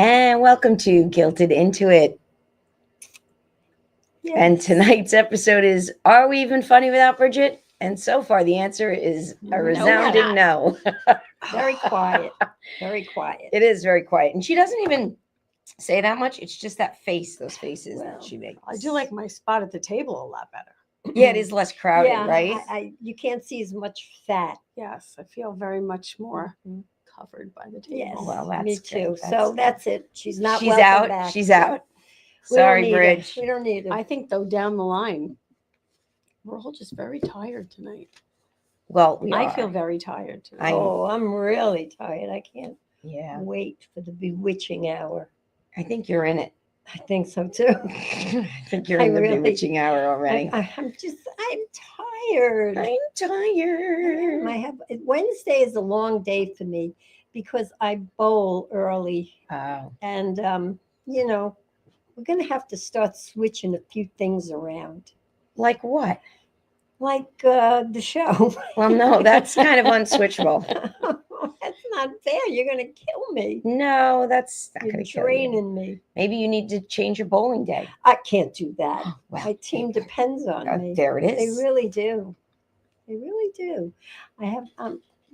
And welcome to Guilted Into It. Yes. And tonight's episode is Are We Even Funny Without Bridget? And so far, the answer is a resounding no. Very quiet. Very quiet. It is very quiet. And she doesn't even say that much. It's just that face, those faces that she makes. I do like my spot at the table a lot better. Yeah, it is less crowded, Yeah, right? you can't see as much fat. Yes, I feel very much more covered by the table. Yes, Well, that's me good. too. That's So good. that's it. She's not She's welcome out. back. She's out. We don't Sorry, need her. Bridge. We don't need it. I think though down the line, we're all just very tired tonight. Well, I feel very tired too. I'm really tired. I can't Yeah, wait for the bewitching hour. I think you're in it. I think so too. I think you're I in the really- bewitching hour already. I'm tired. I'm tired. I have Wednesday is a long day for me because I bowl early, Oh, and we're gonna have to start switching a few things around, like what? like the show. Well, no, that's kind of unswitchable. That's not fair. You're gonna kill me. No, that's not You're going to kill you. draining me. Maybe you need to change your bowling day. I can't do that. Well, My team depends on me. there it They is. really do. They really do.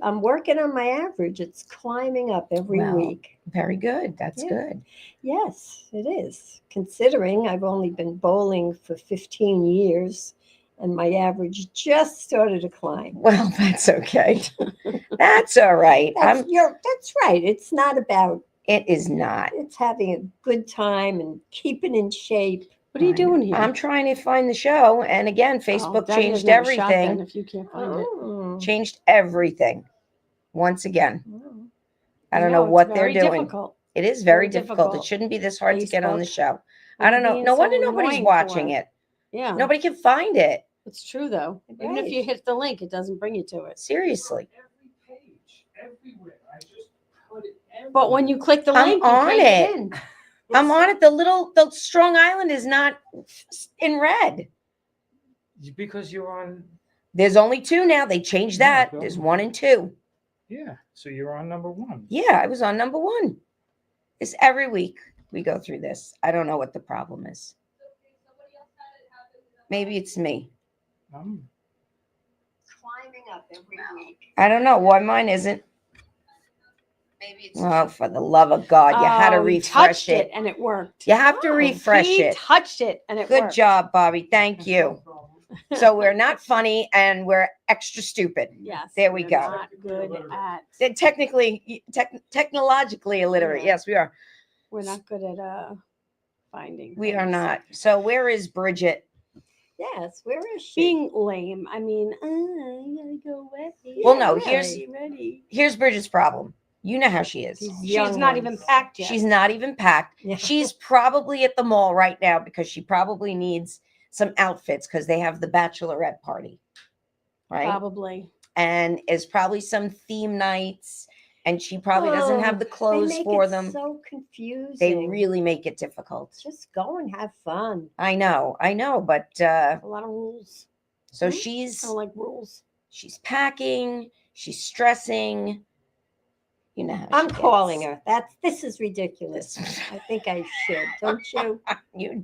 I'm working on my average. It's climbing up every Well, week. Very good. That's Yeah. good. Yes, it is. Considering I've only been bowling for 15 years and my average just started to climb. Well, that's okay. That's all right. That's right. It's not about, It is not. it's having a good time and keeping in shape. What are you doing here? I'm trying to find the show, and again, Oh, Facebook Daddy changed doesn't have a shot then everything. if you can't find it. Oh. Changed everything. Once again, Oh. I don't know, know it's what they're very doing. difficult. It is very Very difficult. It difficult. shouldn't be this hard to get on the Facebook. show. I They're don't know. being No so wonder nobody's annoying watching for it. Yeah, Nobody can find it. it's true though. Even if Right. you hit the link, it doesn't bring you to it. Seriously. Every page, everywhere. I just put it everywhere. But when you click the I'm link, you on can't get it. in. I'm on it. The Strong Island is not in red. Because you're on, There's only two now. They changed Yeah, that. go. There's 1 and 2. yeah. So you're on number one. Yeah, I was on number 1. It's every week we go through this. I don't know what the problem is. Maybe it's me. Um, Climbing up every week. I don't know why mine isn't. Maybe it's Oh, for the love of God, you had to Oh, he refresh touched it. and it worked. You have to Oh, refresh He it. touched it and it Good worked. job, Bobby. Thank you. So we're not funny and we're extra stupid. Yes. There we we're go. Not good at. They're technologically illiterate. Yeah. Yes, we are. We're not good at finding. We are things. not. So where is Bridget? Yes, where is she? Being lame. I mean, I gotta go away. Well, no, Yeah, here's- ready. Here's Bridget's problem. You know how she is. These She's young not even ones. packed yet. She's not even packed. Yeah. She's probably at the mall right now because she probably needs some outfits because they have the bachelorette party. Right. Probably. And is probably some theme nights. And she probably doesn't have the They clothes make for it them. So confusing. They really make it difficult. just go and have fun. I know, but A lot of rules. so Mhm. I she's don't like rules. packing, she's stressing. You know how I'm she calling gets. her. This is ridiculous. I think I should, don't you? You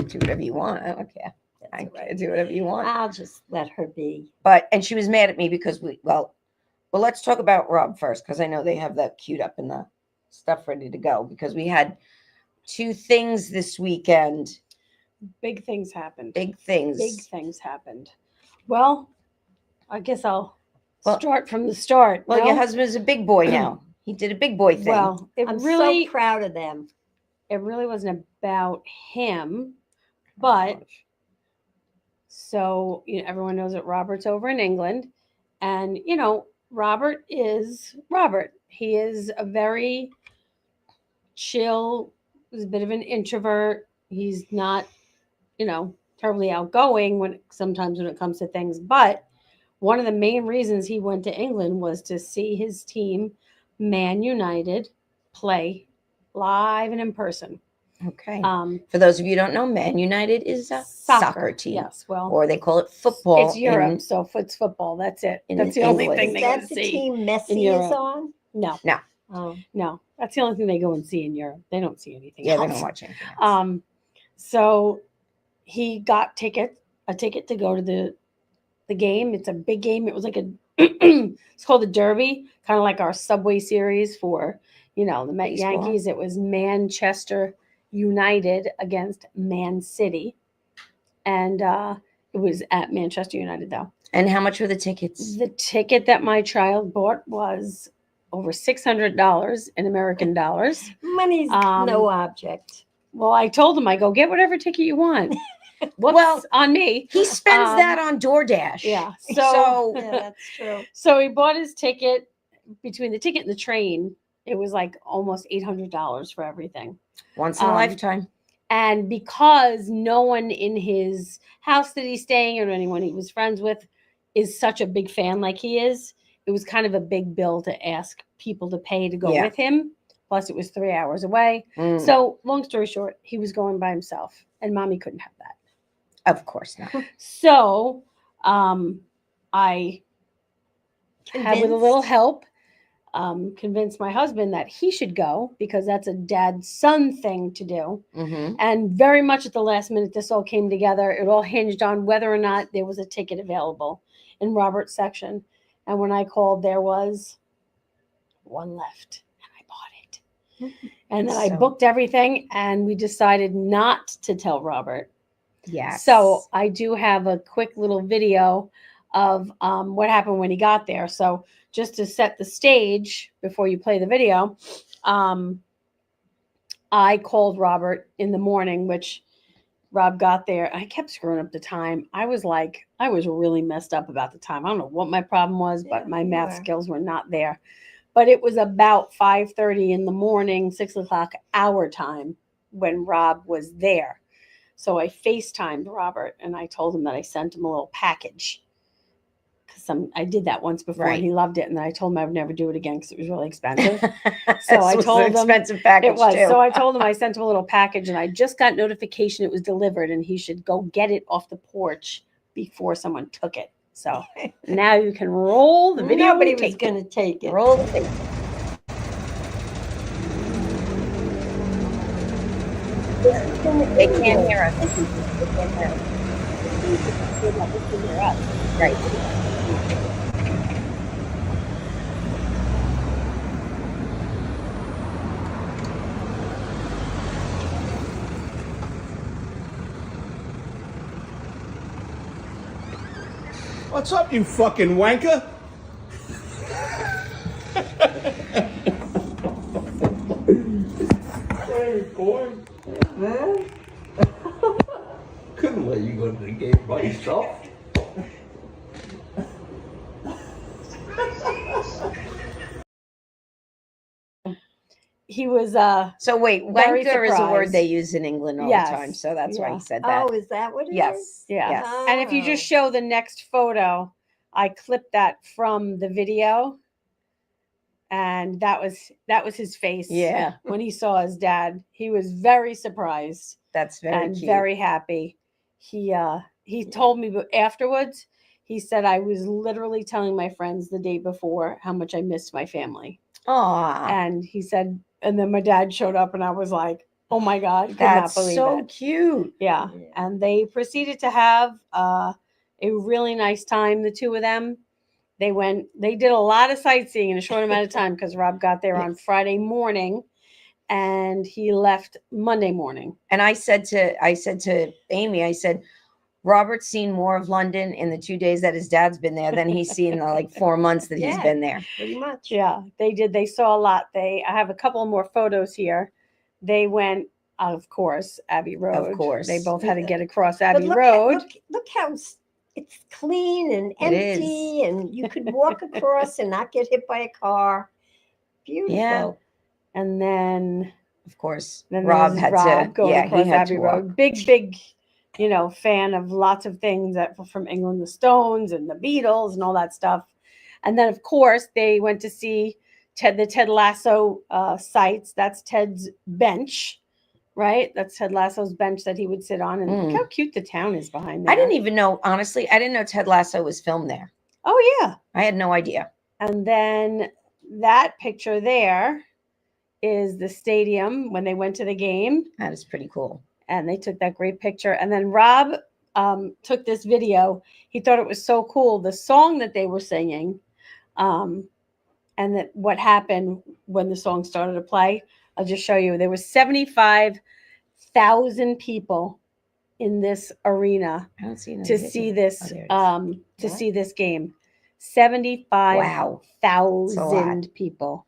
do whatever you want. I don't care. That's I all right. can do whatever you want. I'll just let her be. And she was mad at me because well, let's talk about Rob first because I know they have that queued up and the stuff ready to go because we had 2 things this weekend. Big things happened. Big things. Big things happened. Well, I guess I'll Well- start from the start. Well, no? your husband's a big boy now. He did a big boy thing. Well, it I'm really, so proud of them. it really wasn't about him, but so everyone knows that Robert's over in England, and Robert is Robert. He is a very chill. He's a bit of an introvert. He's not, terribly outgoing sometimes when it comes to things. But one of the main reasons he went to England was to see his team, Man United, play live and in person. Okay. Um, For those of you who don't know, Man United is a soccer team. Yes, well, Or they call it football. it's Europe, in- so it's football. That's it. in That's the only England. thing Is they that can the see. team Messi is Europe. on? No, Oh, No, that's the only thing they go and see in Europe. They don't see anything Yeah, else. they don't watch anything else. So he got a ticket to go to the game. It's a big game. It was like a it's called the Derby, kind of like our Subway Series for, the Met Baseball. Yankees. It was Manchester United against Man City. And it was at Manchester United though. And how much were the tickets? The ticket that my child bought was over $600 in American dollars. money's no object. Well, I told him, I go, get whatever ticket you want. Whoops, Well, on me. He spends that on DoorDash. Yeah. So Yeah, that's true. So he bought his ticket. Between the ticket and the train, it was like almost $800 for everything. once in a lifetime. And because no one in his house that he's staying or anyone he was friends with is such a big fan like he is, it was kind of a big bill to ask people to pay to go Yeah. with him. Plus, it was 3 hours away. Mm, So, long story short, he was going by himself, and mommy couldn't have that. of course not. So, I had, with a little help, convinced my husband that he should go because that's a dad-son thing to do. Hmm. And very much at the last minute, this all came together. It all hinged on whether or not there was a ticket available in Robert's section. And when I called, there was one left, and I bought it. And then I So- booked everything, and we decided not to tell Robert. Yes. So I do have a quick little video of what happened when he got there. So just to set the stage before you play the video, I called Robert in the morning, which Rob got there. I kept screwing up the time. I was really messed up about the time. I don't know what my problem was, but Yeah, my you math were. skills were not there. But it was about 5:30 in the morning, 6 o'clock our time when Rob was there. So I FaceTimed Robert and I told him that I sent him a little package. Because I did that once before Right. and he loved it. And then I told him I would never do it again because it was really expensive. So I I told an him expensive package It was. too. So I told him I sent him a little package and I just got notification it was delivered and he should go get it off the porch before someone took it. So now you can roll the video. Nobody was tape. going to take it. Roll the tape. They can't hear us. They can't hear us. Right. What's up, you fucking wanker? Hey, boy. Couldn't let you go to the game by yourself. He was So wait, Very wanker is a word surprised. they use in England all Yes. the time. So that's why Yeah. he said that. Oh, is that what it is? Yes. Yeah. Yes. And if you just show the next photo, I clipped that from the video. And that was his face. Yeah. When he saw his dad. He was very surprised That's very and cute. very happy. He told me afterwards, he said I was literally telling my friends the day before how much I missed my family. Aw. And he said, and then my dad showed up and I was like, oh my God, could That's not believe so it. cute. Yeah. And they proceeded to have a really nice time, the two of them. They did a lot of sightseeing in a short amount of time because Rob got there on Friday morning and he left Monday morning. And I said to Amy, I said, Robert's seen more of London in the 2 days that his dad's been there than he's seen in the 4 months that he's Yeah. been there. Pretty much. Yeah, they did. They saw a lot. I have a couple more photos here. They went, of course, Abbey Road. course. They both had to get across But Abbey look, Road. look how it's clean and It is. empty, and you could walk across and not get hit by a car. Beautiful. Yeah. And then Of course, Then Rob there's had Rob to. going Yeah, across he had Abbey to Road. walk. Big, fan of lots of things from England, the Stones and the Beatles and all that stuff. And then, of course, they went to see the Ted Lasso sites. That's Ted's bench, right? That's Ted Lasso's bench that he would sit on. And look how cute the town is behind there. I didn't even know, honestly, I didn't know Ted Lasso was filmed there. Oh, yeah. I had no idea. And then that picture there is the stadium when they went to the game, That is pretty cool. and they took that great picture. And then Rob took this video. He thought it was so cool, the song that they were singing, and that what happened when the song started to play. I'll just show you. There was 75,000 people in this arena I don't see to see this there it is. to What? see this game. 75,000 Wow. people.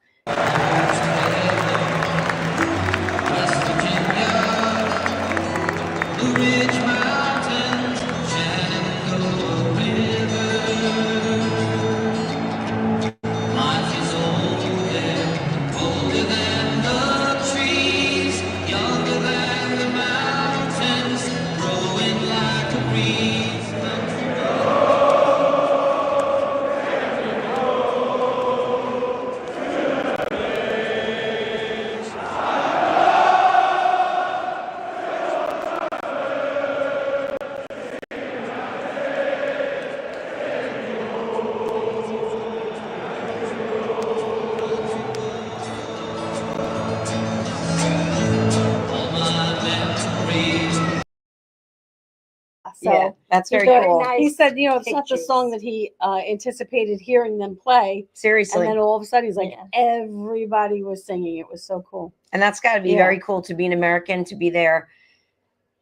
So Yeah, that's very very cool. nice. he said, you know, it's not the pictures. song that he anticipated hearing them play. Seriously. And then all of a sudden he's like, Yeah. everybody was singing. It was so cool. And that's got to be Yeah. very cool to be an American, to be there.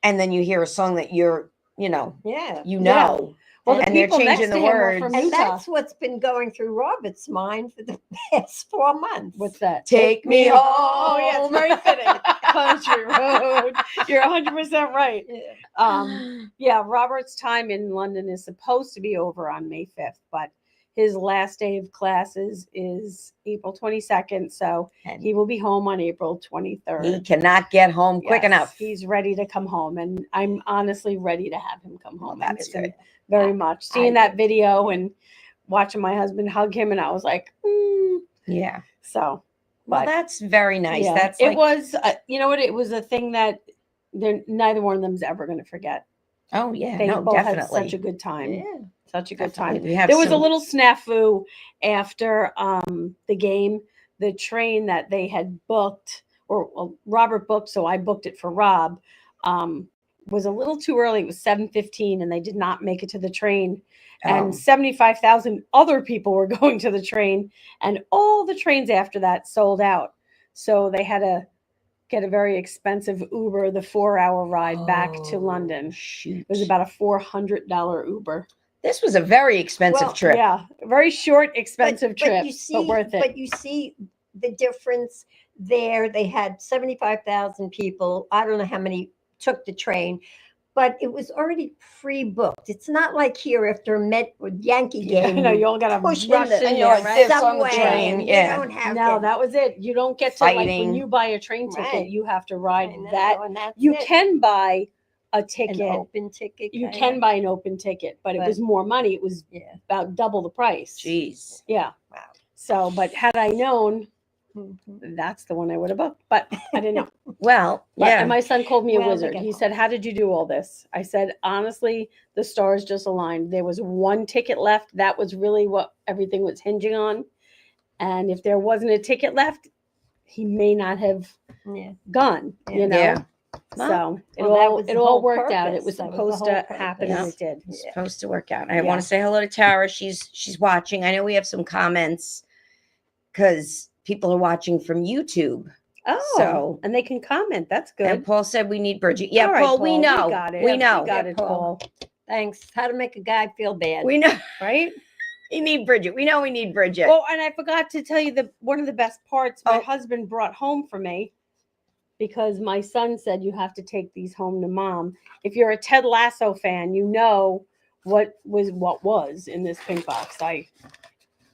And then you hear a song that you're, Yeah. you know. Well, the And they're people changing next the to him were words. from And Utah. that's what's been going through Robert's mind for the past 4 months. What's that? Take me home. Oh, yeah, it's very fitting. Country road. You're 100% right. Yeah. Yeah, Robert's time in London is supposed to be over on May 5th, but his last day of classes is April 22nd. So And he will be home on April 23rd. he cannot get home quick Yes, enough. He's ready to come home, and I'm honestly ready to have him come home. I That's miss him good. very much. Seeing I that video and watching my husband hug him, and I was like, Yeah. so. Well, But that's very nice. yeah, That's it like, was. You know what? It was a thing that neither one of them's ever going to forget. oh yeah, They no, both definitely. had such a good time. Yeah. Such a good Definitely. time. We have There was a some- little snafu after the game. The train that they had booked, or well, Robert booked, so I booked it for Rob, was a little too early. It was 7:15, and they did not make it to the train. Oh. And 75,000 other people were going to the train, and all the trains after that sold out. So they had to get a very expensive Uber, the 4-hour ride back to London. Shoot. It was about a $400 Uber. This was a very expensive Well, trip. Yeah, a very short, expensive trip, you see, but worth it. But you see the difference there. They had 75,000 people. I don't know how many took the train, but it was already pre-booked. It's not like here after a Met or Yankee game. You know, you all got to push rush in in the there, like right? this on the subway, train, and yeah. You don't have No, to, that was it. You don't get to like Fighting. when you buy a train ticket, Right. you have to ride I know, that. and that's You it. can buy a an ticket. open ticket. You kinda. can buy an open ticket, but it But- was more money. It was Yeah. about double the price. Jeez. Yeah. Wow. So, but had I known, Mhm. that's the one I would have booked. But I didn't know. Well, But, yeah. And my son called me a Well, they wizard. get He home. said, "How did you do all this?" I said, "Honestly, the stars just aligned. There was one ticket left. That was really what everything was hinging on. And if there wasn't a ticket left, he may not have Yeah. gone. Yeah. You know." Yeah. So it Well, that all was the it all whole worked out. It purpose. was That was the supposed whole to happen, and purpose. it did. It's Yeah. supposed to work out. I Yeah. want to say hello to Tara. She's watching. I know we have some comments because people are watching from YouTube. Oh, So- and they can comment. That's good. And Paul said we need Bridget. Yeah, All right, Paul, we know. We got it. We know. We got Yeah, it, Paul. Paul. Thanks. How to make a guy feel bad. We know. Right? We need Bridget. We know we need Bridget. Oh, and I forgot to tell you one of the best parts my Oh. husband brought home for me, because my son said you have to take these home to mom. If you're a Ted Lasso fan, you know what was in this pink box. I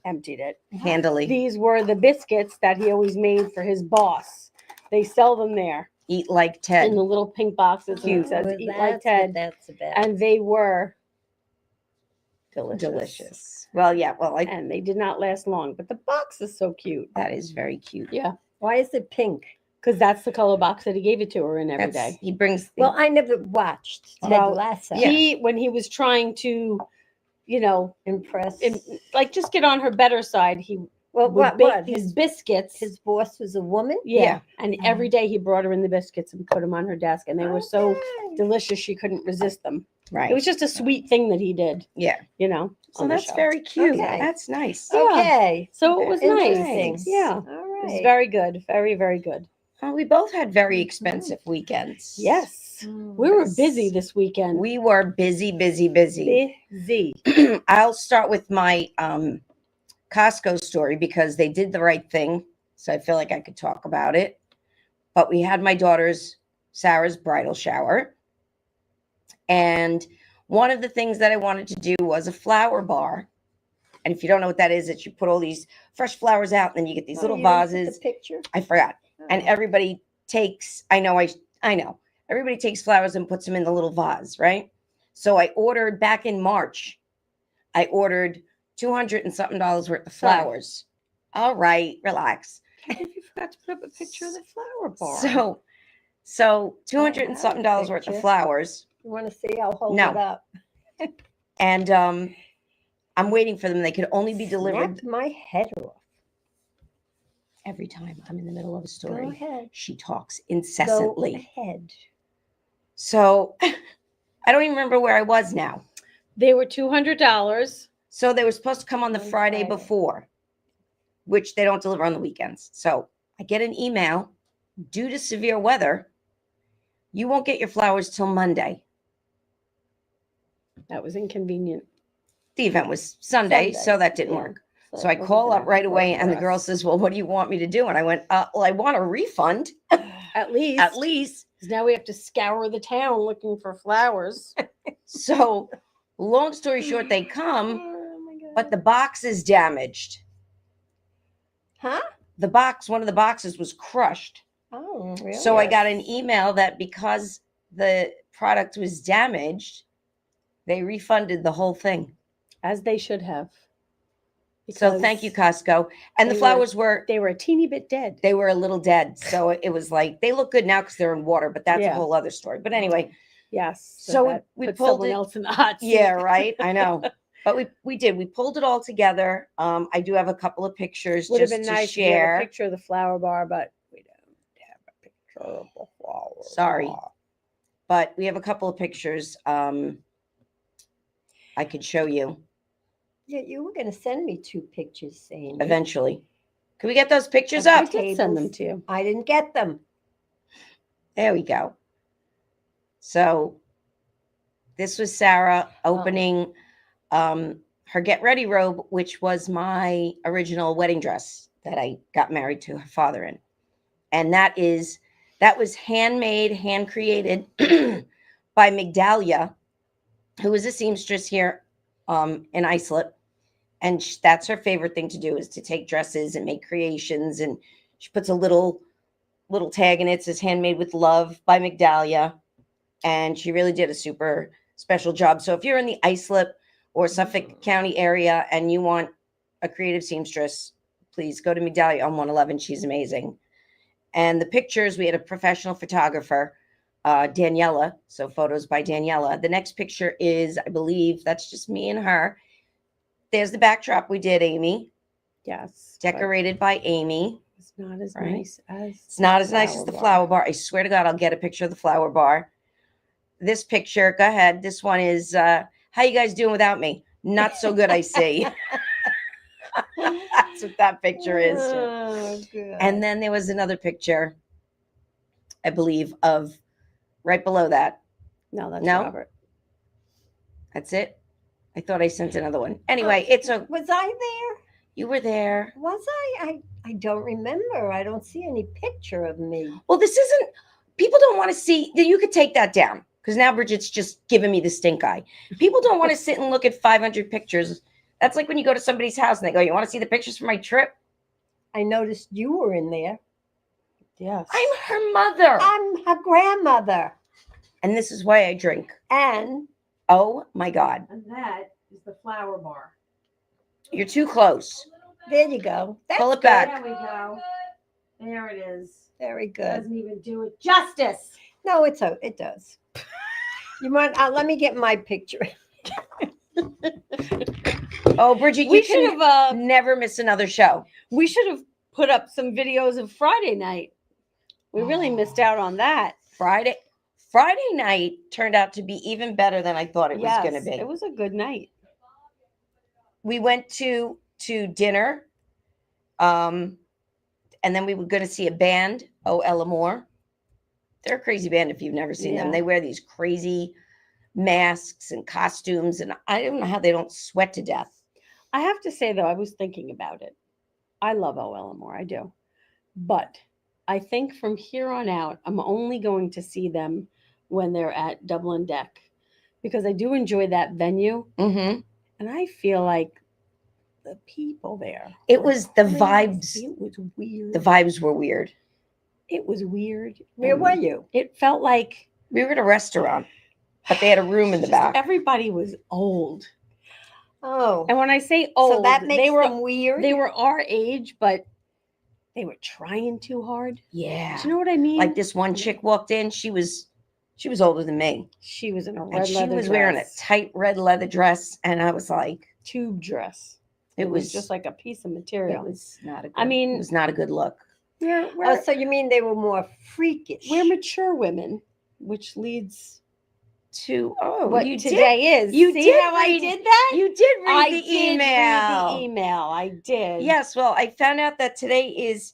emptied it. Handily. These were the biscuits that he always made for his boss. They sell them there Eat like Ted. in the little pink boxes. And it says Well, "Eat that's like what Ted," that's about. and they were delicious. Delicious. Well, yeah. Well, And they did not last long, but the box is so cute. that is very cute. Yeah, Why is it pink? because that's the color box that he gave it to her in every That's- day. He brings. Well, I never watched Ted Well, Lasso. When he was trying to, Impressed. like just get on her better side, he Well, would bake what? these biscuits. His boss was a woman? Yeah. And every day he brought her in the biscuits and put them on her desk. And they were so Okay. delicious she couldn't resist them. Right. It was just a sweet thing that he did, Yeah. you know. So on the that's show. very cute. Okay. That's nice. Yeah. Okay. So it was Interesting. nice. Yeah. All It was right. very good. Very, very good. We both had very Mhm. expensive weekends. Yes. We were busy this weekend. We were busy. Busy. I'll start with my Costco story because they did the right thing. So I feel like I could talk about it. But we had my daughter's, Sarah's bridal shower. And one of the things that I wanted to do was a flower bar. And if you don't know what that is, it's you put all these fresh flowers out, and then you get these Oh, little you didn't put vases. the picture? I forgot. And Oh. everybody takes, I know. Everybody takes flowers and puts them in the little vase, right? So I ordered back in March, I ordered $200 and something worth of flowers. All right, relax. You forgot to put up a picture of the flower bar. So $200 and have something a worth of picture. flowers. You want to see? I'll hold No. it up. And I'm waiting for them. They could only be delivered Snapped my head off. every time I'm in the middle of a Go story. ahead. She talks Go incessantly. ahead. So I don't even remember where I was now. They were $200. So they were supposed to come on the On Friday Friday. before, which they don't deliver on the weekends. So I get an email, due to severe weather, you won't get your flowers till Monday. That was inconvenient. The event was Sunday, so Sunday, that didn't yeah. work. So I it wasn't call gonna up right work away, for and the girl us. says, well, what do you want me to do? And I went, well, I want a refund, At least. at least. 'Cause now we have to scour the town looking for flowers. So long story short, they come, Oh my God. but the box is damaged. Huh? The box, one of the boxes was crushed. Oh, really? So I got an email that because the product was damaged, they refunded the whole thing. As they should have. So thank you, Costco. And the they were- flowers were They were a teeny bit dead. they were a little dead. So it was like they look good now because they're in water, but that's a Yeah. whole other story. But anyway, Yes. So that we put pulled someone it- else in the hot seat. yeah, right. I know. But we did. We pulled it all together. I do have a couple of pictures Would have just been to nice if we had a share. picture of the flower bar, but we don't have a picture of the flower Sorry. bar. But we have a couple of pictures. I could show you Yeah, you were going to send me 2 pictures, Sandy. eventually. Can we get those pictures Okay. I up? did send them Tables. to you. I didn't get them. There we go. So this was Sarah opening her get ready robe, which was my original wedding dress that I got married to her father in. And that was handmade, hand created by Migdalia, who is a seamstress here in Islip. And that's her favorite thing to do, is to take dresses and make creations. And she puts a little tag in it, says handmade with love by Migdalia. And she really did a super special job. So if you're in the Islip or Suffolk County area and you want a creative seamstress, please go to Migdalia on 111. She's amazing. And the pictures, we had a professional photographer, Daniela. So photos by Daniela. The next picture is, I believe, that's just me and her. There's the backdrop we did, Amy. Yes. but Decorated by Amy. It's not as Right. nice as It's not as nice as the flower bar. I swear to God, I'll get a picture of the flower bar. This picture, go ahead. This one is, how you guys doing without me? Not so good, I see. That's what that picture is. Oh, good. And then there was another picture, I believe, of right below that. No, that's No? Robert. That's it. I thought I sent another one. Anyway, it's a, Was I there? you were there. Was I? I don't remember. I don't see any picture of me. Well, this isn't, people don't want to see, you could take that down because now Bridget's just giving me the stink eye. People don't want to sit and look at 500 pictures. That's like when you go to somebody's house and they go, you want to see the pictures from my trip? I noticed you were in there. Yes. I'm her mother. I'm her grandmother. And this is why I drink. And Oh my God. And that is the flower bar. You're too close. there you go. That's Pull it good. back. There we go. There it is. Very good. Doesn't even do it justice. No, it does. You want? Let me get my picture. Oh, Bridget, We you should can have never miss another show. we should have put up some videos of Friday night. We really missed out on that. Friday night turned out to be even better than I thought it was going to be. It was a good night. We went to dinner, and then we were going to see a band, Oh Ellamore. They're a crazy band if you've never seen them. Yeah. They wear these crazy masks and costumes, and I don't know how they don't sweat to death. I have to say though, I was thinking about it. I love O. Ellamore, I do. But I think from here on out, I'm only going to see them when they're at Dublin Deck because I do enjoy that venue. Mm-hmm. And I feel like the people there. It were was the crazy. vibes. It was weird. The vibes were weird. It was weird. Where and were you? It felt like We were at a restaurant, but they had a room in the just back. everybody was old. Oh, And when I say old, so that makes they were them weird. they were our age, but they were trying too hard. Yeah. Do you know what I mean? Like this one chick walked in. She was older than me. She was in a And red she leather was dress, wearing a tight red leather dress. And I was like, tube dress. it was just like a piece of it material. was not a good, I mean- it was not a good look. We're Oh, so you mean they were more freakish? we're mature women, which leads what you today is. You See did how I read- did that? You did read I the did email. read the email. I did. Yes, well, I found out that today is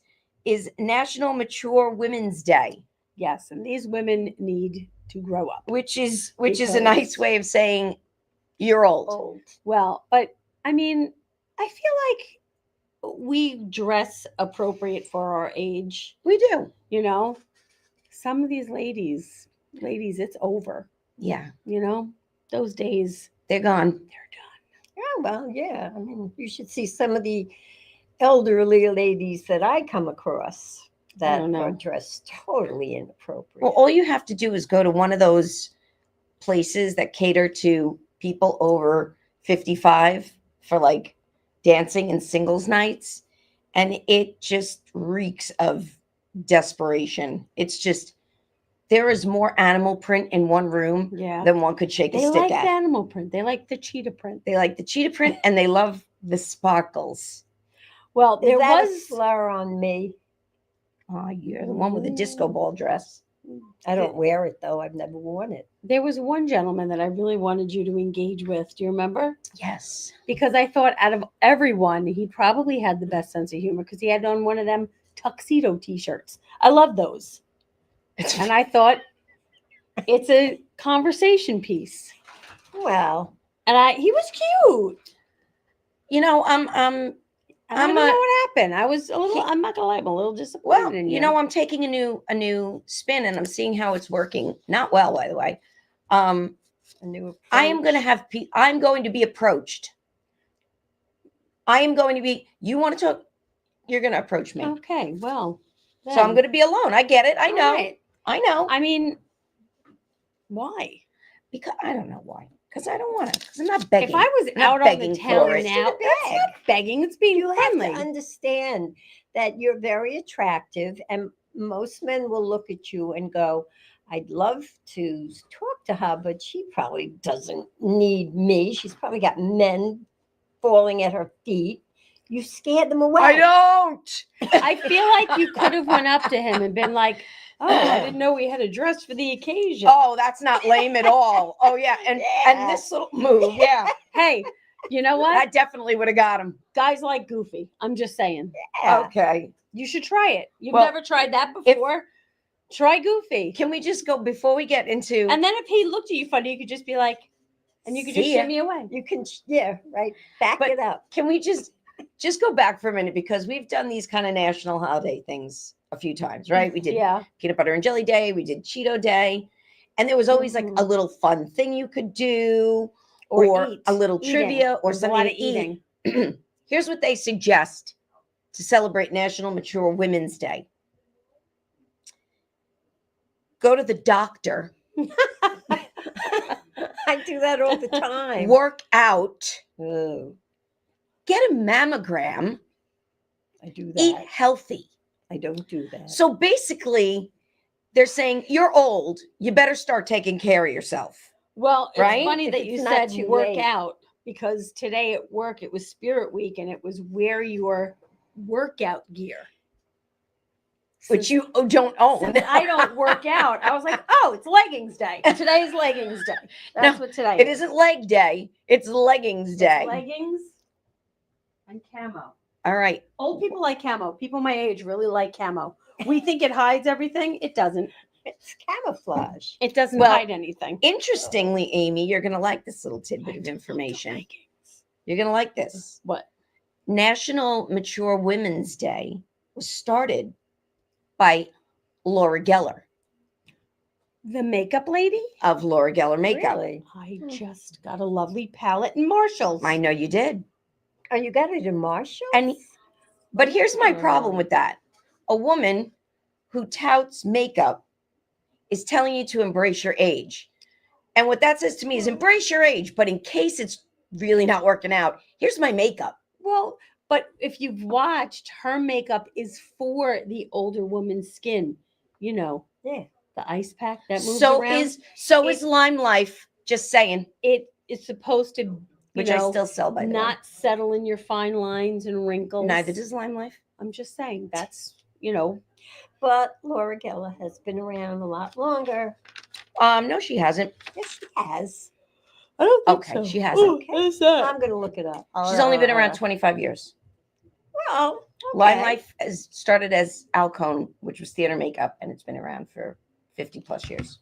National Mature Women's Day, Yes, and these women need to grow up. which is a Because- nice way of saying you're old. old. Well, but I mean, I feel like we dress appropriate for our age. We do. You know, some of these ladies, it's over. Yeah, You know, those days, they're gone. they're done. Oh, well, yeah. I mean, you should see some of the elderly ladies that I come across that don't know. are dressed totally inappropriate. Well, all you have to do is go to one of those places that cater to people over 55 for like dancing and singles nights, and it just reeks of desperation. It's just there is more animal print in one room Yeah. than one could shake a They stick like at. the animal print. They like the cheetah print. They like the cheetah print and they love the sparkles. Well, Is there that a was slur on me? Oh, you're the one with the disco ball dress. I don't wear it though. I've never worn it. there was one gentleman that I really wanted you to engage with. Do you remember? Yes. Because I thought out of everyone, he probably had the best sense of humor because he had on one of them tuxedo t-shirts. I love those. And I thought it's a conversation piece. Well, And he was cute. You know, And I don't know what happened. I was a little, I'm not gonna lie, I'm a little disappointed well, in you know, I'm taking a new spin and I'm seeing how it's working. Not well, by the way. a new I am going to approach. have I'm going to be approached. I am going to be you want to talk, you're going to approach me. Okay, well. So I'm going to be alone. I get it. I all know. right. I know. I mean, why? Because I don't know why. Because I don't want to. Because I'm not begging. If I was I'm not out on the begging for town it. now, that's Beg. not begging. It's being You have friendly. to understand that you're very attractive, and most men will look at you and go, I'd love to talk to her, but she probably doesn't need me. She's probably got men falling at her feet. You scared them away. I don't. I feel like you could have went up to him and been like, "Oh, I didn't know we had a dress for the occasion." Oh, that's not lame at all. Oh yeah, and Yeah. this little move, yeah, Hey, you know what? that definitely would have got him. Guys like Goofy. I'm just saying. Yeah. Okay. You should try it. You've Well, never tried that before. Try Goofy. Can we just go before we get into? And then if he looked at you funny, you could just be like, and you could just See ya. shimmy away. You can, yeah, right. Back But- it up. Can we just go back for a minute because we've done these kind of national holiday things a few times, right? We did Yeah. peanut butter and jelly day, we did Cheeto day, and there was always like a little fun thing you could do or eat. a little Eating. trivia or There's a something lot to of eating. eat. Here's what they suggest to celebrate National Mature Women's Day. Go to the doctor, I do that all the time. work out, Oh, get a mammogram, I do eat that. healthy. I don't do that. So basically, they're saying you're old, you better start taking care of yourself. Well, it's Right? funny If that it's you not said too work late. out because today at work it was Spirit Week and it was wear your workout gear. Which you don't own. Since I don't work out, I was like, oh, it's leggings day. Today's leggings day. That's what today It is. isn't leg day. It's leggings day. It's leggings and camo. All right. Old people like camo. People my age really like camo. We think it hides everything. It doesn't. It's camouflage. It doesn't Well, hide anything. Interestingly, Amy, you're going to like this little tidbit of information. You're going to like this. What? National Mature Women's Day was started by Laura Geller The makeup lady? of Laura Geller Makeup. Really? I just got a lovely palette in Marshall's. I know you did. Oh, you got it in Marshall? But here's my problem with that. A woman who touts makeup is telling you to embrace your age. And what that says to me is embrace your age, but in case it's really not working out, here's my makeup. Well, but if you've watched, her makeup is for the older woman's skin. You know, Yeah. the ice pack that moves So around. is Lime Life, just saying, It is supposed to, which I still sell by the way. not settle in your fine lines and wrinkles. Neither does Lime Life. I'm just saying that's, you know, But Laura Geller has been around a lot longer. No, she hasn't. Yes, she has. I don't Okay, she hasn't. Okay. What's that? I'm going to look it up. She's only been around 25 years. Well, Lime okay. Life has started as Alcone, which was theater makeup, and it's been around for 50 plus years.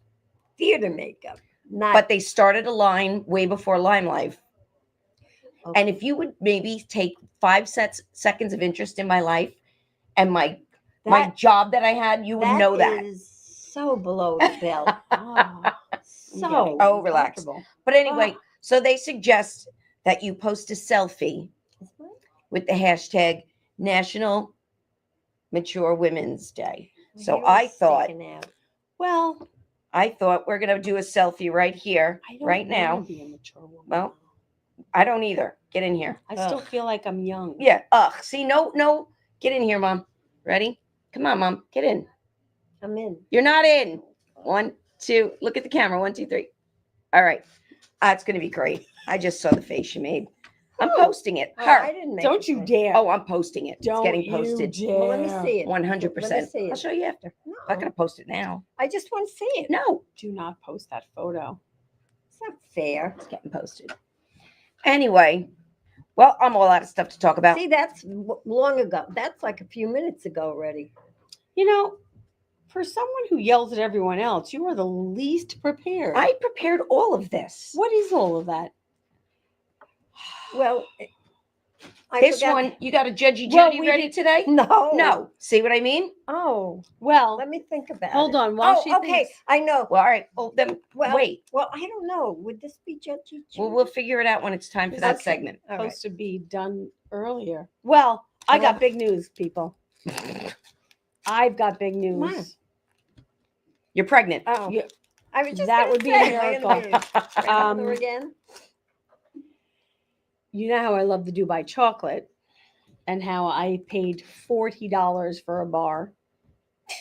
Theater makeup. Not, But they started a line way before Lime Life. Okay. And if you would maybe take 5 seconds of interest in my life and my that, job that I had, you would know that. is so below the belt. Oh, So, Oh, relax. uncomfortable. But anyway, so they suggest that you post a selfie with the hashtag National Mature Women's Day. So You're I thought, sticking out. Well, we're going to do a selfie right here, I don't right now. wanna be a mature woman. Well, I don't either. Get in here. I still feel like I'm young. Yeah. Ugh. See, no. Get in here, Mom. Ready? Come on, Mom. Get in. I'm in. You're not in. 1, 2. Look at the camera. 1, 2, 3. All right. It's going to be great. I just saw the face you made. I'm Oh. posting it. Oh, Her. I didn't make Don't it you then. dare. Oh, I'm posting it. Don't It's getting you posted. dare. Well, let me see it. 100%. Let me see I'll it. show you after. I'm not going to post it now. I just want to see it. No, Do not post that photo. It's not fair. it's getting posted. Anyway, well, I'm all out of stuff to talk about. See, that's long ago. That's like a few minutes ago already. You know, for someone who yells at everyone else, you are the least prepared. I prepared all of this. What is all of that? Well, I This forgot- one, you got a Judgy Well, Judy we ready today? No. No. See what I mean? Oh, Well, let me think about hold it. on. While Oh, she okay. thinks, I know. Well, all right. Well, then Well, wait. Well, I don't know. Would this be judgy? Well, we'll figure it out when it's time for that Okay. segment. All right. supposed to be done earlier. Well, I got big news, people. I've got big news. What? You're pregnant. Oh, You- I was just that gonna would be a say, am I miracle. gonna grandmother again. You know how I love the Dubai chocolate and how I paid $40 for a bar.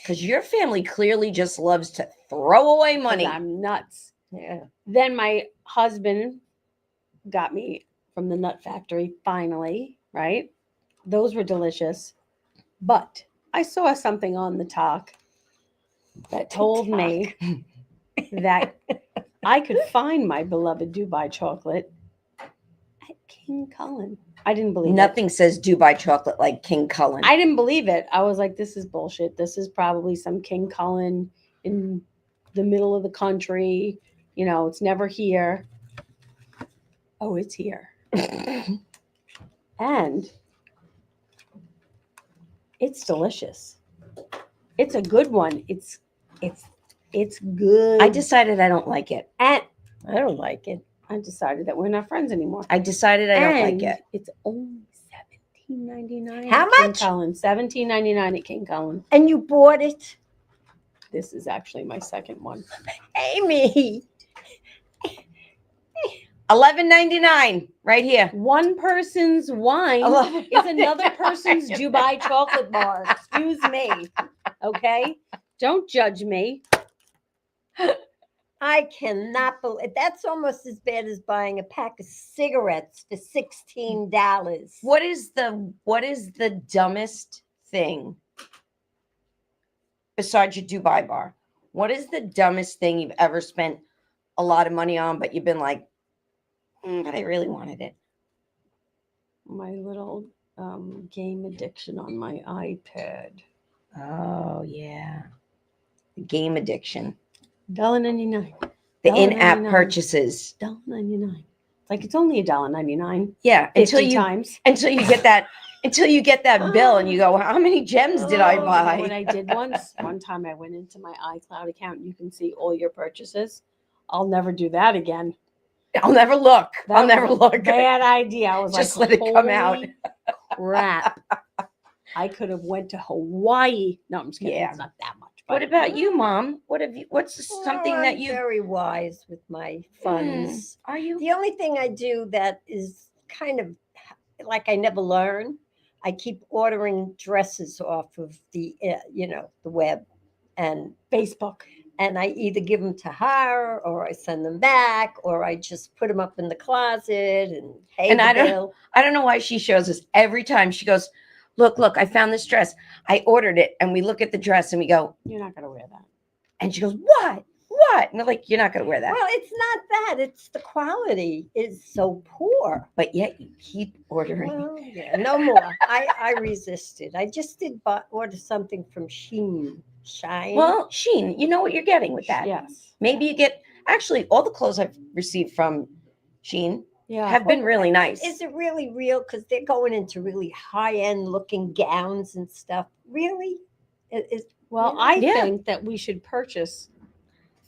Because your family clearly just loves to throw away 'Cause money. I'm nuts. Yeah. Then my husband got me from the nut factory finally, right? Those were delicious. But I saw something on the talk that told me that I could find my beloved Dubai chocolate at King Cullen. I didn't believe it. Nothing says Dubai chocolate like King Cullen. I didn't believe it. I was like, this is bullshit. This is probably some King Cullen in the middle of the country. You know, it's never here. Oh, it's here. And it's delicious. It's a good one. It's good. I decided I don't like it. and I don't like it. I decided that we're not friends anymore. I decided I don't like And it. It's only $17.99. How at King much? Cullen. $17.99 at King Cullen. And you bought it, This is actually my second one. Amy. $11.99 right here. One person's wine $11.99. is another person's Dubai chocolate bar. Excuse me. Okay? Don't judge me. I cannot believe that's almost as bad as buying a pack of cigarettes for $16. What is the dumbest thing besides your Dubai bar? What is the dumbest thing you've ever spent a lot of money on, but you've been like, but I really wanted it? My little game addiction on my iPad. Oh yeah, the game addiction, $1.99. the in-app $1.99. purchases. $1.99. Like it's only $1.99. Yeah, 50 times. until you get that bill and you go, how many gems did I You know buy? what I did once? One time I went into my iCloud account and you can see all your purchases. I'll never do that again. I'll never look. That I'll was never a look. Bad idea. I was Just like, let it come out. "Holy crap. I could have went to Hawaii. No, I'm just kidding. Yeah. It's not that much. What but- about you, Mom? What's something Oh, that I'm you very wise with my funds. are you? The only thing I do that is kind of like I never learn, I keep ordering dresses off of the the web, and Facebook. I either give them to her or I send them back or I just put them up in the closet and pay And the I don't- bill. I don't know why she shows us every time. She goes, look, I found this dress. I ordered it. And we look at the dress and we go, You're not going to wear that. and she goes, what? And we're like, you're not going to wear that. Well, it's not that; it's the quality is so poor. But yet you keep ordering. Well, yeah, no more. I resisted. I just did order something from Shine. Well, Sheen, you know what you're getting with that. Yes. Maybe you get, actually, all the clothes I've received from Sheen Yeah. have been really nice. Is it really real? Because they're going into really high-end looking gowns and stuff. Really? Well, Yeah. I Yeah. think that we should purchase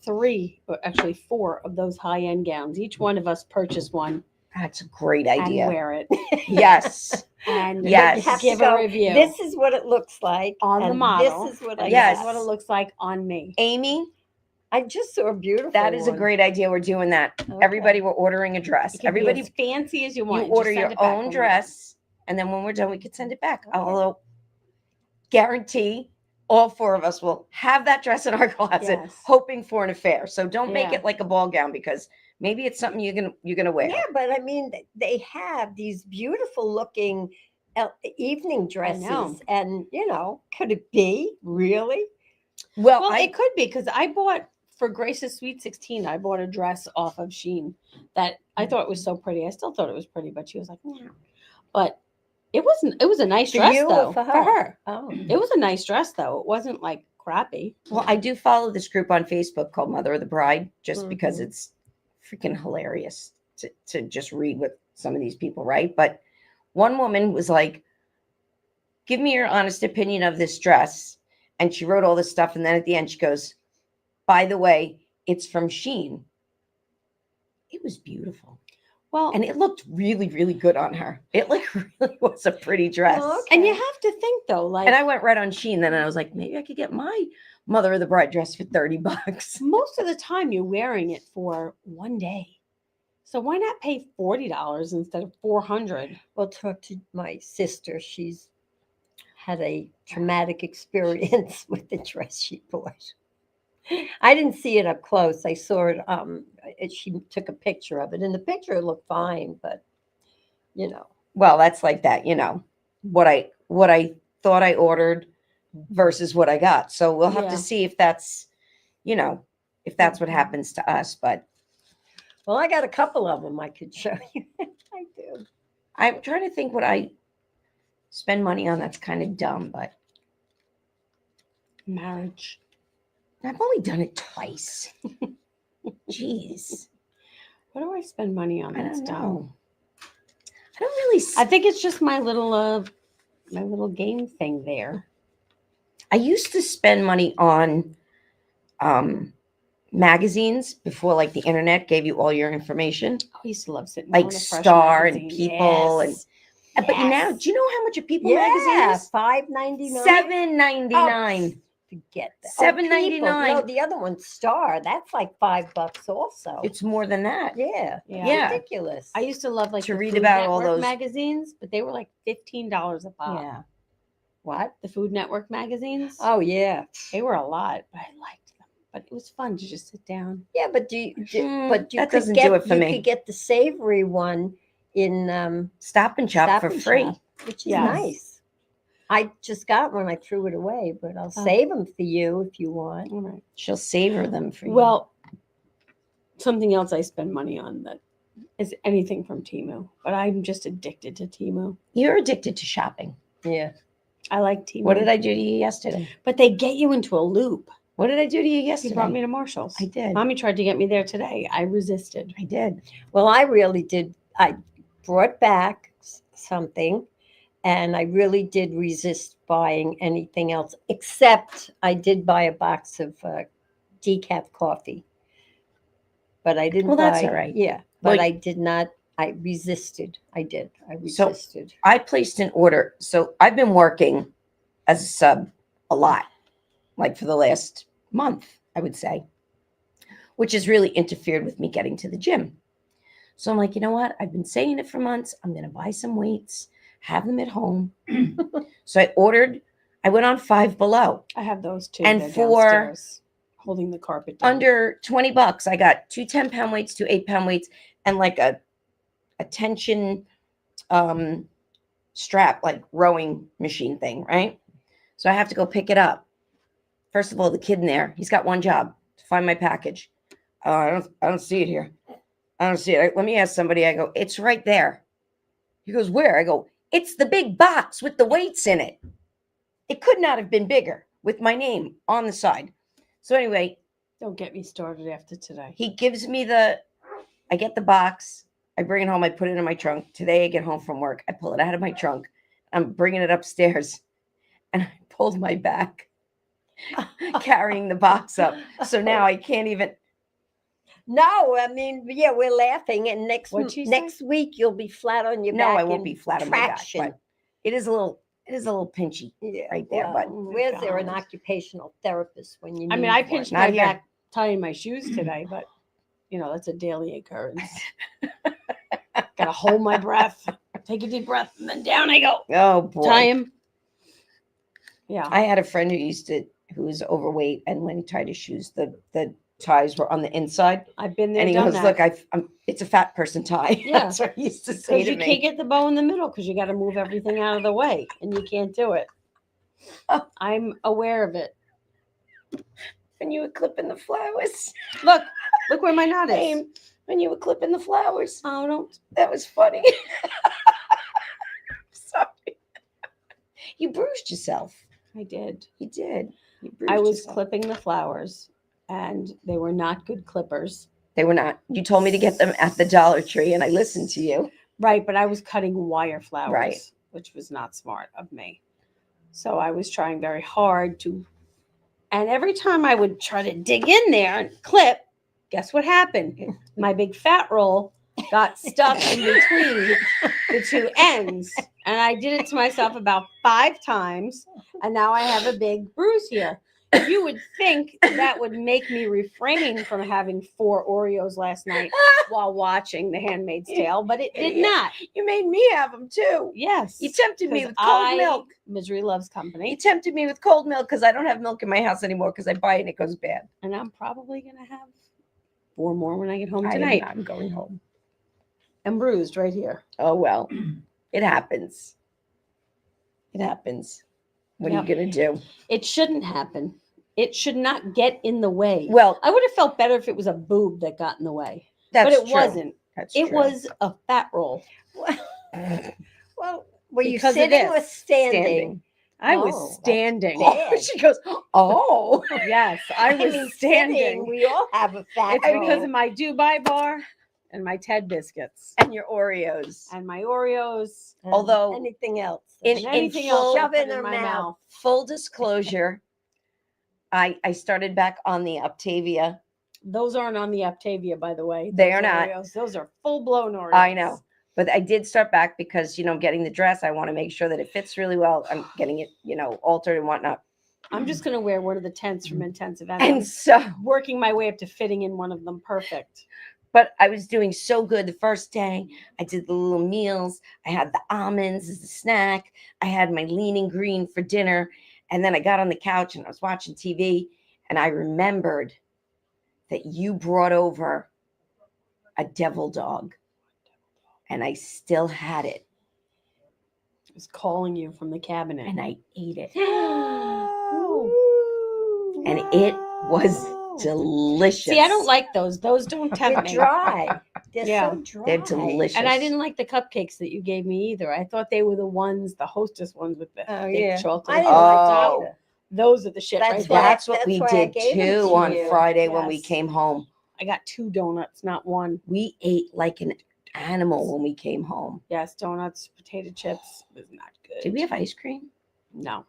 3, or actually 4 of those high-end gowns. Each one of us purchase one That's a great and idea. wear it. Yes. And Yes. You have to give go, a review. This is what it looks like on the and model. This is what and I Yes. This is what it looks like on me. Amy, I just saw a beautiful. that is a one. great idea. We're doing that. Okay. Everybody, we're ordering a dress. It can Everybody, be as fancy as you you want. Just order send your it back when own we're dress, and then when we're done, we could send it back. Okay. Although, guarantee all 4 of us will have that dress in our closet, Yes. hoping for an affair. So don't make Yeah. it like a ball gown, because maybe it's something you're gonna wear. Yeah, but I mean, they have these beautiful looking evening dresses, and could it be really? Well, Well, it could be because I bought for Grace's Sweet 16. I bought a dress off of Shein that I thought was so pretty. I still thought it was pretty, but she was like, "Yeah." But it wasn't. It was a nice For dress you or though. for For her? her, Oh, it was a nice dress though. It wasn't like crappy. Well, I do follow this group on Facebook called Mother of the Bride, just because Mhm. it's freaking hilarious to just read what some of these people write. But one woman was like, give me your honest opinion of this dress. And she wrote all this stuff. And then at the end, she goes, by the way, it's from Shein. It was beautiful. Well, And it looked really, really good on her. It like really was a pretty dress. Oh, okay. and you have to think though, like And I went right on Shein. Then I was like, maybe I could get my Mother of the Bride dress for $30. most of the time you're wearing it for one day. So why not pay $40 instead of $400? well, talk to my sister. She's had a traumatic experience with the dress she bought. I didn't see it up close. I saw it. She took a picture of it, and the picture looked fine, but Well, that's like that, what I thought I ordered versus what I got. So we'll have Yeah. to see if that's, if that's what happens to us. But well, I got a couple of them I could show you. I do. I'm trying to think what I spend money on that's kind of dumb, but Marriage. I've only done it twice. Jeez. What do I spend money on? I That's don't dumb? know. I don't really I think it's just my little game thing there. I used to spend money on magazines before like the internet gave you all your information. I used to love sitting Like on a fresh Star and magazine. People and- Yes. But now, Yes. do you know how much a People Yeah, magazine is? $5.99. $7.99. Forget that. $7.99. People. No, the other one, Star. That's like $5 also. It's more than that. yeah, Yeah. ridiculous. I used to love like To the read Food about all Network those- magazines, but they were like $15 a pop. Yeah. What? The Food Network magazines. Oh yeah. They were a lot, but I liked them. but it was fun to just sit down. Yeah, but but you that could doesn't get do it for you me. could get the savory one in Stop and Shop Stop for and free. Shop, which is Yes. nice. I just got one. I threw it away, but I'll save them for you if you want. All right. She'll savor them for you. Well, something else I spend money on that is anything from Temu, but I'm just addicted to Temu. You're addicted to shopping. Yeah. I like Temu. What did I do to you yesterday? But they get you into a loop. What did I do to you You yesterday? brought me to Marshall's. I did. Mommy tried to get me there today. I resisted. I did. Well, I really did. I brought back something, and I really did resist buying anything else, except I did buy a box of decaf coffee. But I didn't Well, that's buy. all right. Yeah, but Well, I did not. I resisted. I did. I So- resisted. I placed an order. So I've been working as a sub a lot, like for the last month, I would say, which has really interfered with me getting to the gym. So I'm like, you know what? I've been saying it for months. I'm going to buy some weights, have them at home. So I went on Five Below. I have those too. And They're for downstairs, holding the carpet down. Under $20, I got 2 10-pound weights, 2 8-pound weights, and like a tension strap, like rowing machine thing, right? So I have to go pick it up. First of all, the kid in there, he's got one job: to find my package. I don't see it here. I don't see it. Let me ask somebody. I go, it's right there. He goes, where? I go, it's the big box with the weights in it. It could not have been bigger with my name on the side. So anyway, Don't get me started after today. he gives me I get the box. I bring it home. I put it in my trunk. Today I get home from work. I pull it out of my trunk. I'm bringing it upstairs. And I pulled my back, carrying the box up. So now I can't even. No, I mean, yeah, we're laughing, and What'd she say? next week you'll be flat on your No, back. I won't in be flat on my back. traction. But it is a little pinchy. Yeah, right there, well, but- where's there an God. occupational therapist when you? I mean, need I one? pinched Not my here. back tying my shoes today, but that's a daily occurrence. Gotta hold my breath, take a deep breath, and then down I go. Oh boy. Tie him. Yeah. I had a friend who was overweight, and when he tied his shoes, the ties were on the inside. I've been there, And he done goes, that. "Look, it's a fat person tie." Yeah. That's what he used to say Because to you me. can't get the bow in the middle because you got to move everything out of the way, and you can't do it. Oh. I'm aware of it. When you were clipping the flowers. Look where my knot is. Same. When you were clipping the flowers. Oh, don't. That was funny. Sorry. You bruised yourself. I did. You did. You bruised I was yourself. clipping the flowers, and they were not good clippers. They were not. You told me to get them at the Dollar Tree, and I listened to you. Right, but I was cutting wire flowers, Right. which was not smart of me. So I was trying very hard to, and every time I would try to dig in there and clip, guess what happened? My big fat roll got stuck in between the two ends. And I did it to myself about 5 times, and now I have a big bruise here. You would think that would make me refrain from having 4 Oreos last night while watching The Handmaid's Tale, but it did Idiot. not. You made me have them too. Yes. You tempted me 'Cause with cold milk. Misery loves You company. tempted me with cold milk because I don't have milk in my house anymore because I buy it and it goes bad. And I'm probably going to have 4 more when I get home I am tonight. not. I'm going home. I'm bruised right here. Oh well, it happens. It happens. What Yep. are you gonna do? It shouldn't happen. It should not get in the way. Well, I would have felt better if it was a boob that got in the way, that's but it true. wasn't. That's It true. was a fat roll. Well, were you Because of sitting or this. standing? I Oh, was that's standing. bad. Oh, she goes. Oh, Yes, I was mean, standing. sitting, we all have a fat It's because roll. of my Dubai bar and my Ted biscuits and your Oreos. and my Oreos. And although anything else. in- And in anything full- else I Shove put in her my mouth. Full disclosure, I started back on the Optavia. Those aren't on the Octavia, by the way. They Those are not. Oreos. Those are full blown Oreos. I know. But I did start back because, getting the dress, I want to make sure that it fits really well. I'm getting it, altered and whatnot. I'm just going to wear one of the tents from Intensive and And I'm so, working my way up to fitting in one of them perfect. but I was doing so good the first day. I did the little meals. I had the almonds as a snack. I had my lean and green for dinner. And then I got on the couch and I was watching TV. And I remembered that you brought over a devil dog, and I still had it, I was calling you from the cabinet. and I ate it. Oh. And it was delicious. See, I don't like those. Those don't They're tempt me. dry. They're Yeah. so dry. They're delicious. And I didn't like the cupcakes that you gave me either. I thought they were the ones, the hostess ones with the Oh, thick yeah. chocolate. I didn't Oh. like that either. Those are the shit That's right why- there. That's what That's we why I did gave them too to on you. Friday when we Yes. came home. I got 2 donuts, not one. We ate like an animal when we came home. Yes, donuts, potato chips was not good. Did we have ice cream? No.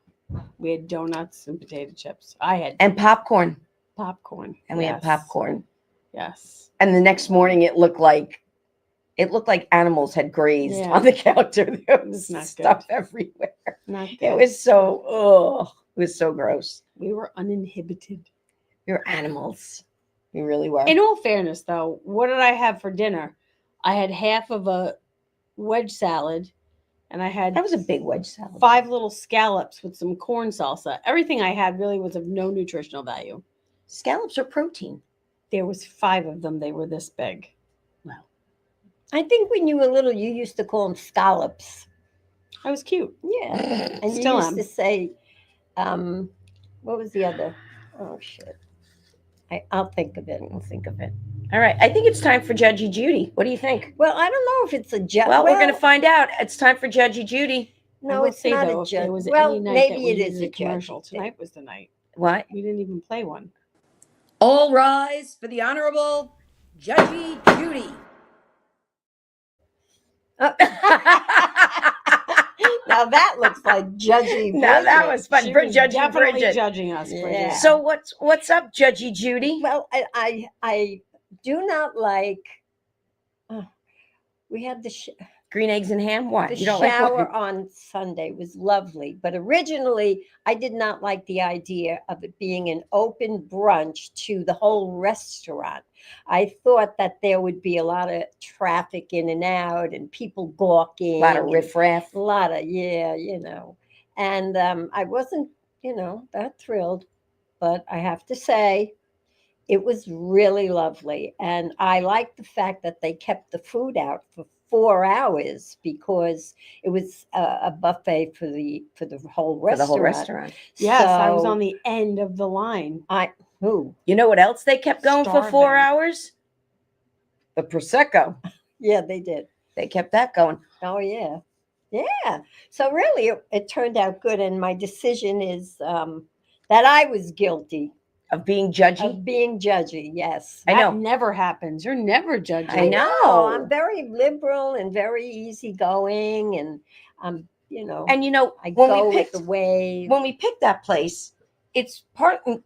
We had donuts and potato chips. I had And popcorn. popcorn. And we had Yes. popcorn. Yes. And the next morning it looked like animals had grazed Yeah. on the counter. There It was was not stuff good. everywhere. Not good. It was so it was so gross. We were uninhibited. We were animals. We really were. In all fairness, though, what did I have for dinner? I had half of a wedge salad, and I had That was a big wedge salad. 5 little scallops with some corn salsa. Everything I had really was of no nutritional value. Scallops are protein. There was 5 of them. They were this big. I think when you were little, you used to call them scallops. I was cute. Yeah. And you Still used am. to say, what was the other? Oh, shit. I'll think of it. I'll think of it. All right. I think it's time for Judgy Judy. What do you think? Well, I don't know if it's a judge. Well, we're going to find out. It's time for Judgy Judy. I No, will it's say, not though, a if there judge. was Well, any night maybe that we it is needed a a commercial, judge. tonight was the night. What? We didn't even play one. All rise for the Honorable Judgy Judy. Now that looks like judgy. Now that Bridget. was fun. She was Judgy definitely Bridget. judging us. Yeah. Bridget. So what's up, Judgy Judy? Well, I do not like. We had the Green eggs and ham? What? the You don't like shower what? on Sunday was lovely, but originally I did not like the idea of it being an open brunch to the whole restaurant. I thought that there would be a lot of traffic in and out and people gawking. A lot of and riffraff. a lot of and I wasn't that thrilled, but I have to say it was really lovely, and I like the fact that they kept the food out for 4 hours because it was a buffet for the whole For restaurant. the whole restaurant. Yes, I was So- on the end of the line. Who? You know what else they kept going for 4 Starving. hours? The Prosecco. Yeah, they did. They kept that going. Oh yeah, yeah. So really, it turned out good, and my decision is that I was guilty Of being judgy. of being judgy. Yes. I That know. never happens. You're never judging. I know. I'm very liberal and very easygoing, and I'm And you know, I when go we with picked the wave. when we picked that place, it's partly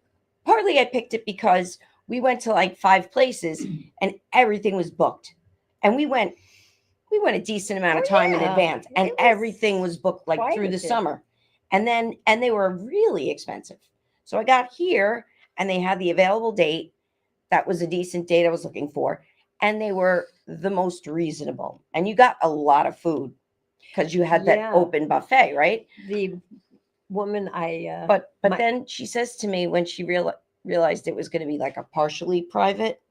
I picked it because we went to like 5 places and everything was booked. And we went a decent amount of Oh, time in yeah. advance, and It was everything was booked like quite through a the bit. summer. And they were really expensive. So I got here and they had the available date. That was a decent date I was looking for. And they were the most reasonable. And you got a lot of food because you had that Yeah. open buffet, right? The woman But my- then she says to me when she realized it was going to be like a partially private,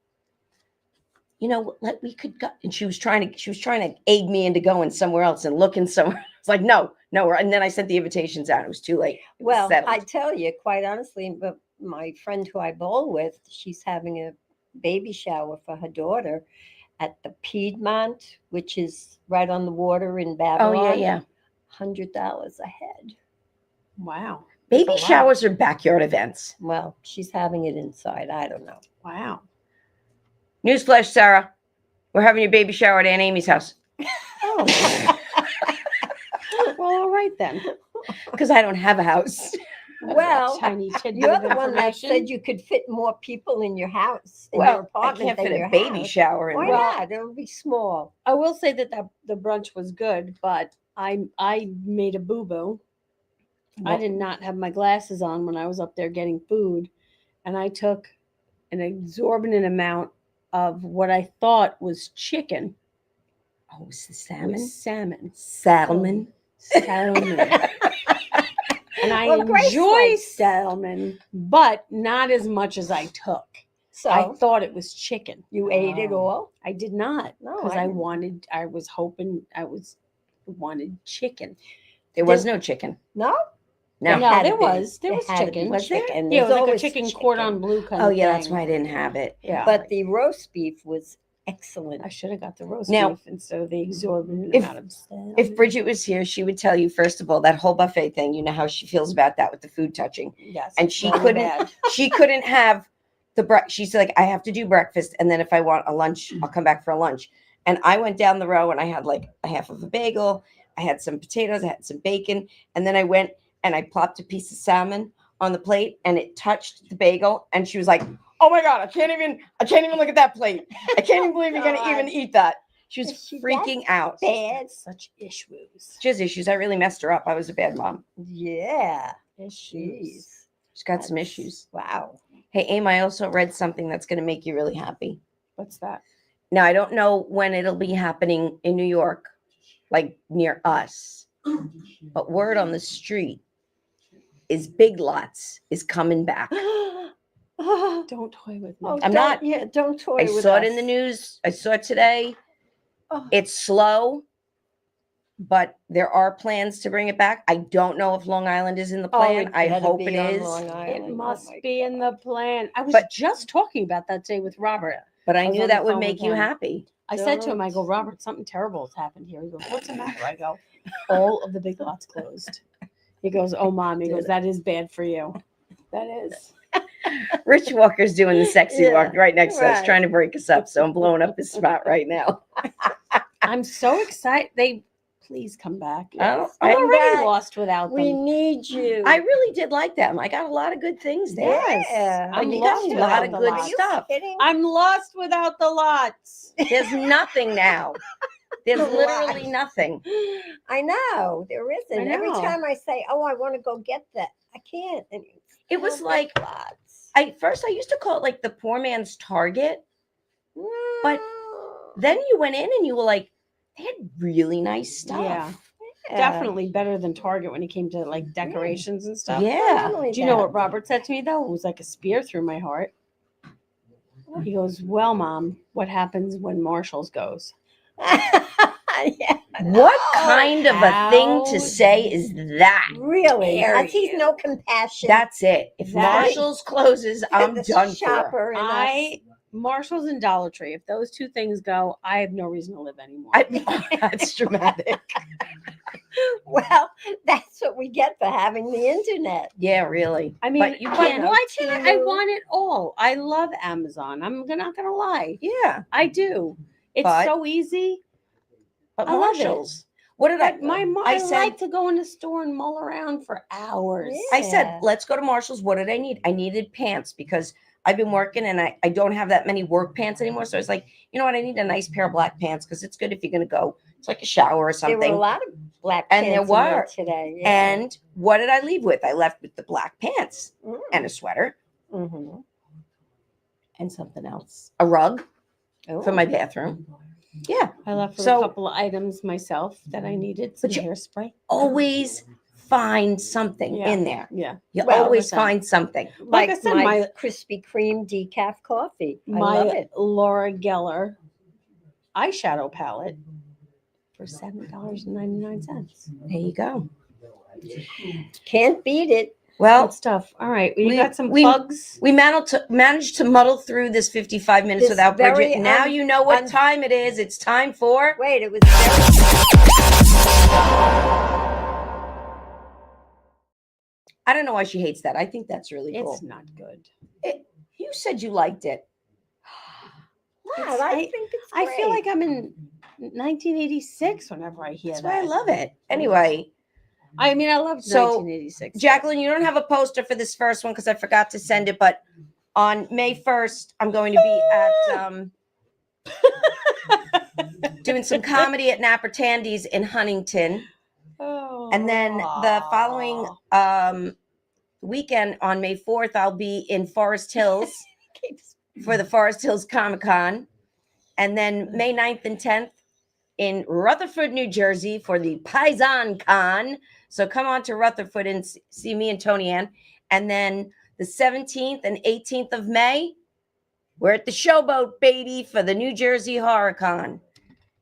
we could go. And she was trying to aid me into going somewhere else and looking somewhere. It's like, no. And then I sent the invitations out. It was too late. It was well, settled. I tell you, quite honestly, but my friend who I bowl with, she's having a baby shower for her daughter at the Piedmont, which is right on the water in Oh Babylon. yeah. $100 a head. Wow. Baby That's a lot. showers are backyard events. Well, she's having it inside. I don't know. Wow. Newsflash, Sarah. We're having your baby shower at Aunt Amy's house Oh. Well, all right then. because I don't have a house. Well, Tiny tidbit you're of the one that information. said you could fit more people in your house, in your Well, I apartment can't than fit your a baby house. shower in Why one. not? It'll be small. I will say that the brunch was good, but I made a boo boo. I What? did not have my glasses on when I was up there getting food, and I took an exorbitant amount of what I thought was chicken. Oh, it's the It salmon. was salmon. Salmon. Salmon. and I Well, Grace enjoy likes- salmon, but not as much as I took. So I thought it was chicken. you ate it all? I did not No, because I I didn't. wanted chicken. There was no chicken. No? No. No, had to there be. was had to be chicken. Was there? chicken. Yeah, it There's was like a always chicken chicken. cordon bleu kind Oh of yeah, that's thing. why I didn't have it. Yeah, But the roast beef was excellent. I should have got the roast Now, beef instead of the exorbitant if- amount of salmon. If Bridget was here, she would tell you first of all that whole buffet thing. You know how she feels about that with the food touching, yes, and she very couldn't. bad. She couldn't have she's like, I have to do breakfast, and then if I want a lunch, I'll come back for a lunch. And I went down the row and I had like a half of a bagel, I had some potatoes, I had some bacon, and then I went and I plopped a piece of salmon on the plate and it touched the bagel, and she was like, oh my God, I can't even look at that plate. I can't even believe you're gonna even eat that. She was Is she freaking that out. Bad. Such issues. She has issues. I really messed her up. I was a bad mom. Yeah. Issues. Jeez. She's got some That's- issues. Wow. Hey, Aim, I also read something that's going to make you really happy. What's that? Now, I don't know when it'll be happening in New York, like near us, but word on the street is Big Lots is coming back. Don't toy with me. I'm not. Yeah, don't toy I with saw us. it in the news. I saw it today. Oh. It's slow, but there are plans to bring it back. I don't know if Long Island is in the Oh, plan. it I better hope be it on is. Long It Island. Oh must my be in the plan. I was But- just talking about that today with Robert. But I I was knew on that the would phone make with you him. happy. I said to him, I go, Don't. Robert, something terrible has happened here. He goes, what's the matter? I go, all of the Big Lots closed. He goes, oh, Mom. He goes, that is bad for you. That is. Rich Walker's doing the sexy Yeah, walk right next to us, right. trying to break us up. So I'm blowing up his spot right now. I'm so excited. Please come back. Oh, I'm Come already back. lost without We them. need you. I really did like them. I got a lot of good things there. Yeah. Like, I'm you got lost a without lot of the good lots. Are you stuff. kidding? I'm lost without the lots. There's nothing now. There's A literally lot. nothing. I know there isn't. I Every know. time I say, "Oh, I want to go get that," I can't. And It was still like Big Lots. I used to call it like the poor man's Target. but No. Then you went in and you were like, they had really nice stuff. Yeah. Yeah. Definitely better than Target when it came to like decorations and stuff. Not Yeah. only Do you know that- what Robert said to me though? It was like a spear through my heart. He goes, well, Mom, what happens when Marshall's goes? Yeah. What No. kind of a thing to How say is that? Really? dare Has he you. no compassion? That's it. If That- Marshall's closes, I'm The done for. shopper in us. Marshall's and Dollar Tree. If those two things go, I have no reason to live anymore. That's dramatic. Well, that's what we get for having the internet. Yeah, really. I mean, but you but can't. why can't I Temu. want it all? I love Amazon. I'm not gonna lie. Yeah, I do. It's But- so easy. but I love it. Marshalls. What did I? But I I said. like to go in the store and mull around for hours. I said, Yeah. let's go to Marshall's. What did I need? I needed pants because I've been working and I don't have that many work pants anymore. So I was like, you know what? I need a nice pair of black pants because it's good if you're going to go. It's like a shower or There were a something. lot of black And there pants in there were. today. Yeah. And what did I leave with? I left with the black pants and a sweater Mhm. and something else. A rug for Oh. my bathroom. Yeah. I left with So- a couple of items myself that I needed. Some But you- hairspray. Always find something Yeah. in there. Yeah. You Well, always 100%. find something. Like I Like said, my, my- Krispy Kreme decaf coffee. I love My it. Laura Geller eyeshadow palette for $7.99. There you go. Can't beat it. Well, Good stuff. All right. We we- got some we- plugs. we managed to muddle through this 55 minutes This without very Bridget. Now you know what un- time it is. It's time for. Wait, it was very I don't know why she hates that. I think that's really cool. It's not good. You said you liked it. Wow, I think it's I feel great. like I'm in 1986 whenever I hear That's that. why I love it. Anyway, I mean, I love So, 1986. Jacqueline, you don't have a poster for this first one because I forgot to send it. But on May 1st, I'm going to be at doing some comedy at Napper Tandy's in Huntington. Oh. And then the following weekend on May 4th, I'll be in Forest Hills for the Forest Hills Comic Con. And then May 9th and 10th in Rutherford, New Jersey for the Paisan Con. So come on to Rutherford and see me and Tony Ann. And then the 17th and 18th of May, we're at the Showboat, baby, for the New Jersey Horror Con.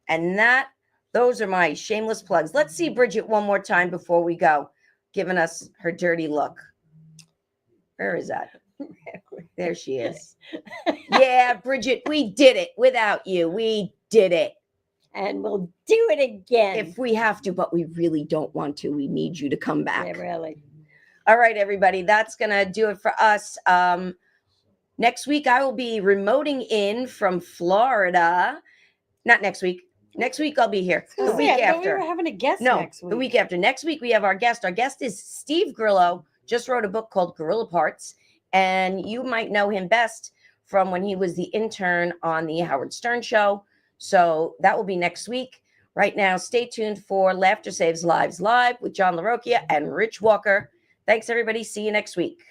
And those are my shameless plugs. Let's see Bridget one more time before we go, giving us her dirty look. Where is that? There she is. Yeah, Bridget, we did it without you. We did it. And we'll do it again. If we have to, but we really don't want to. We need you to come back. Yeah, really. All right, everybody. That's going to do it for us. Next week, I will be remoting in from Florida. Not next week. Next week, I'll be here. The week I thought we after. were having a guest No, next week. the week after. Next week, we have our guest. Our guest is Steve Grillo. Just wrote a book called Gorilla Parts. And you might know him best from when he was the intern on the Howard Stern Show. So that will be next week. Right now, stay tuned for Laughter Saves Lives Live with John LaRocchia and Rich Walker. Thanks, everybody. See you next week.